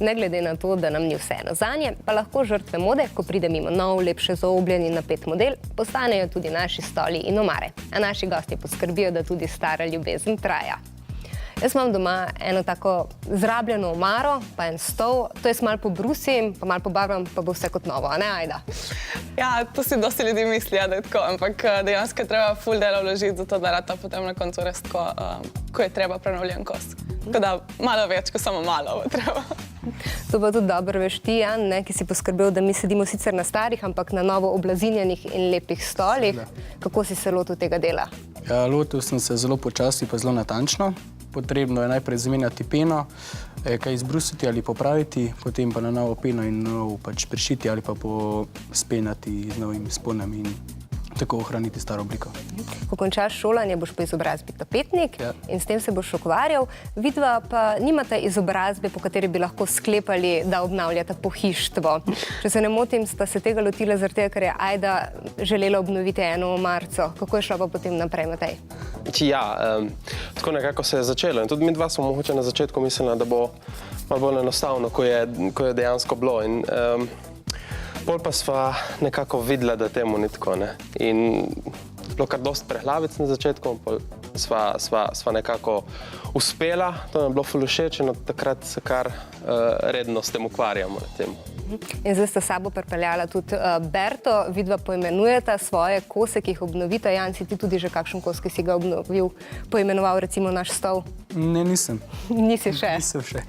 Ne glede na to, da nam ni vseeno zanje, pa lahko žrtve mode, ko pride mimo nov, lepše zaobljen in napet model, postanejo tudi naši stoli in omare. A naši gostje poskrbijo, da tudi stara ljubezen traja. Jaz imam doma eno tako zrabljeno omaro, pa en stol, to jaz malo pobrusim, pa malo pobarvam, pa bo vse kot novo, a ne, Ajda? Ja, to si dosti ljudi misli, da je tako, ampak dejansko je treba ful dela vložiti, zato da rata potem na koncu res tako, ko je treba prenovljen kos. Tako da malo več, ko samo malo bo treba. To pa tudi dobro veš ti, Jan, ki si poskrbel, da mi sedimo sicer na starih, ampak na novo oblazinjenih in lepih stolih. Kako si se lotil tega dela? Ja, lotil sem se zelo počasi pa zelo natančno. Potrebno je najprej zamenjati peno, kaj izbrusiti ali popraviti, potem pa na novo peno in novo pač prišiti ali pa spenati z novimi spodnjami in tako ohraniti staro obliko. Ko končaš šolanje, boš po izobrazbi tapetnik in s tem se boš ukvarjal. Vidva pa nimate izobrazbe, po kateri bi lahko sklepali, da obnavljata pohištvo. Če se ne motim, sta se tega lotila zaradi tega, ker je Ajda želela obnoviti eno omarco. Kako je šla pa potem naprej, Matej? Ja, tako nekako se je začelo in tudi mi dva smo mogoče na začetku mislili, da bo malo bolj enostavno, ko je dejansko bilo. In pol pa sva nekako videla, da temu ni tako, ne. In bilo kar dosti prehlavic na začetku, pol sva nekako uspela, to nam je bilo ful všeč in od takrat se kar redno s tem ukvarjamo na temu. In zdaj sta sabo pripeljala tudi Berto, vidva poimenujeta svoje kose, ki jih obnovita. Jan, si ti tudi že kakšen kos, ki si ga obnovil, poimenoval recimo naš stol? Ne, nisem. Nisi še? Nisem še.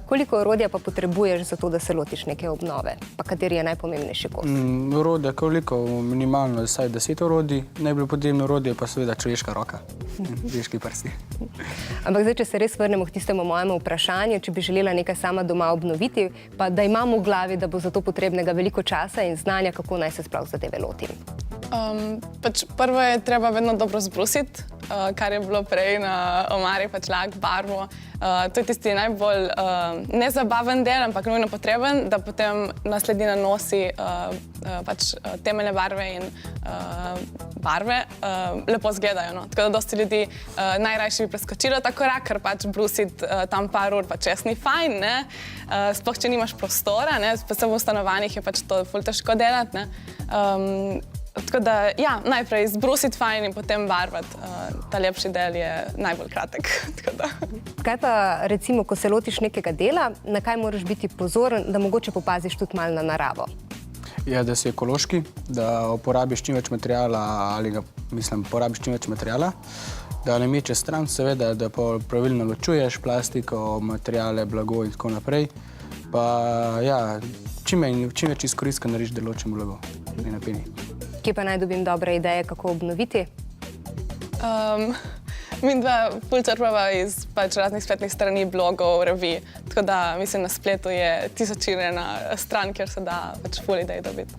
Koliko orodja pa potrebuješ za to, da se lotiš neke obnove? Pa kateri je najpomembnejši kos? Orodja, koliko? Minimalno, vsaj 10 orodij. Najbolj potrebno orodje pa seveda človeška roka. Človeški prsti. Ampak zdaj, če se res vrnemo k tistemu mojemu vprašanju, če bi želela nekaj sama doma obnoviti, pa da imam v glavi, da bo za to potrebnega veliko časa in znanja, kako naj se sploh zadeve lotim. Prvo je treba vedno dobro zbrusiti, kar je bilo prej na omari, pač lak, barvo. To je tisti najbolj nezabaven del, ampak nujno potreben, da potem nasledi nanosi pač temeljne barve in barve lepo izgledajo, no. Tako da dosti ljudi najrajši bi preskočilo ta korak, ker pač brusiti tam par ur pač res ni fajn, ne. Sploh, če nimaš prostora, ne, predvsem v stanovanjih je pač to ful težko delati, ne. Tako da, ja, najprej zbrusiti fajn in potem barvati. Ta lepši del je najbolj kratek. Kaj pa, recimo, ko se lotiš nekega dela, na kaj moraš biti pozoren, da mogoče popaziš tudi malo na naravo? Ja, da si ekološki, da uporabiš čim več materijala porabiš čim več materijala, da ne mečeš stran, seveda, da pravilno ločuješ plastiko, materijale, blago in tako naprej. Pa, ja, čim več izkoristka narediš deločem blago in na peni. Kje pa naj dobim dobre ideje, kako obnoviti? Mi dva ful črpava iz pač raznih spletnih strani, blogov, revij. Tako da, mislim, na spletu je tisočina stran, kjer se da pač ful idej dobiti.